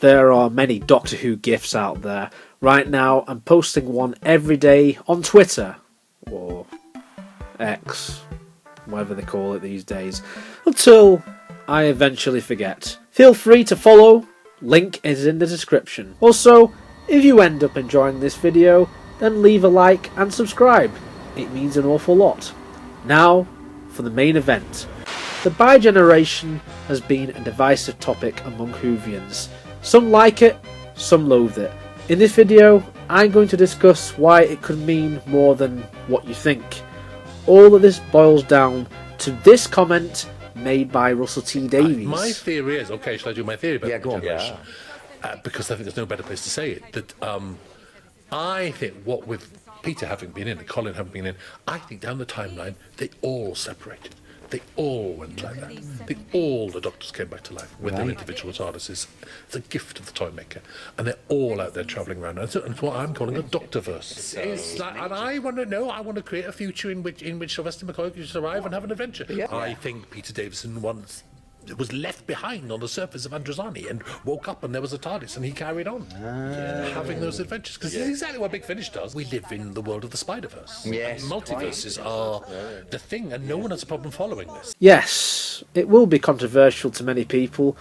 There are many Doctor Who GIFs out there. Right now, I'm posting one every day on Twitter, or X, whatever they call it these days, until I eventually forget. Feel free to follow, link is in the description. Also, if you end up enjoying this video, then leave a like and subscribe. It means an awful lot. Now, for the main event. The Bigeneration has been a divisive topic among Whovians. Some like it, some loathe it. In this video, I'm going to discuss why it could mean more than what you think. All of this boils down to this comment made by Russell T Davies. My theory is, okay, shall I do my theory about Bigeneration? Because I think there's no better place to say it. That I think what with Peter having been in and Colin having been in, I think down the timeline they all separated. They all went like that. All the Doctors came back to life with their individual TARDISes. It's a gift of the toy maker, and they're all out there travelling around. And it's what I'm calling a Doctorverse. And I want to know. I want to create a future in which Sylvester McCoy can survive and have an adventure. I think Peter Davison once was left behind on the surface of Androzani and woke up and there was a TARDIS and he carried on having those adventures, because it's exactly what Big Finish does. We live in the world of the Spider-Verse. Yes, and multiverses are the thing, and no one has a problem following this. Yes, it will be controversial to many people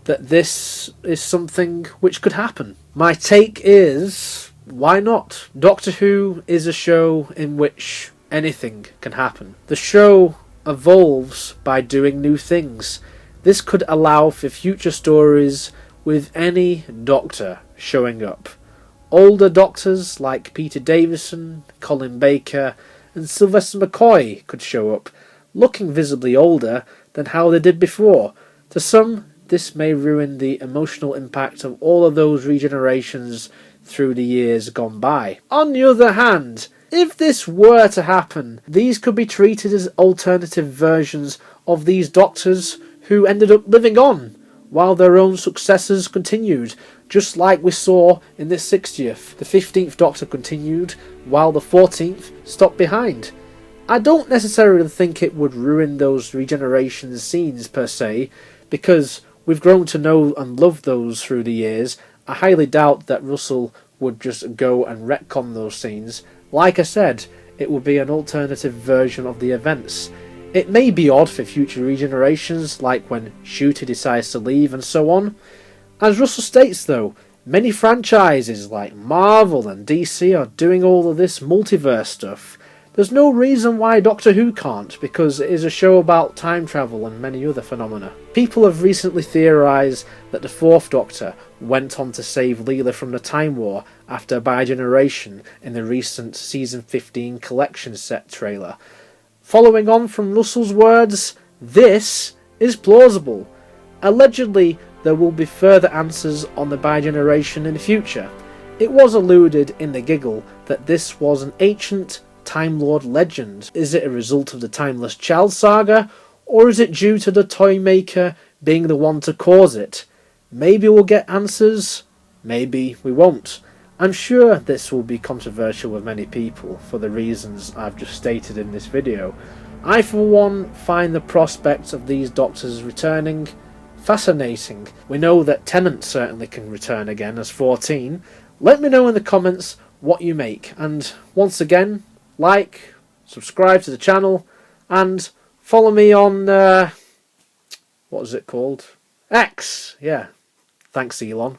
that this is something which could happen. My take is, why not? Doctor Who is a show in which anything can happen. The show evolves by doing new things. This could allow for future stories with any Doctor showing up. Older Doctors like Peter Davison, Colin Baker and Sylvester McCoy could show up, looking visibly older than how they did before. To some, this may ruin the emotional impact of all of those regenerations through the years gone by. On the other hand, if this were to happen, these could be treated as alternative versions of these Doctors who ended up living on, while their own successors continued, just like we saw in the 60th. The 15th Doctor continued, while the 14th stopped behind. I don't necessarily think it would ruin those regeneration scenes per se, because we've grown to know and love those through the years. I highly doubt that Russell would just go and retcon those scenes. Like I said, it would be an alternative version of the events. It may be odd for future regenerations, like when Shooter decides to leave and so on. As Russell states though, many franchises like Marvel and DC are doing all of this multiverse stuff. There's no reason why Doctor Who can't, because it is a show about time travel and many other phenomena. People have recently theorised that the 4th Doctor went on to save Leela from the Time War after Bigeneration in the recent Season 15 collection set trailer. Following on from Russell's words, this is plausible. Allegedly, there will be further answers on the Bigeneration in the future. It was alluded in the giggle that this was an ancient Time Lord legend. Is it a result of the Timeless Child saga, or is it due to the toy maker being the one to cause it? Maybe we'll get answers, maybe we won't. I'm sure this will be controversial with many people for the reasons I've just stated in this video. I for one find the prospect of these Doctors returning fascinating. We know that Tennant certainly can return again as 14. Let me know in the comments what you make, and once again, like, subscribe to the channel, and follow me on, what is it called? X, yeah. Thanks, Elon.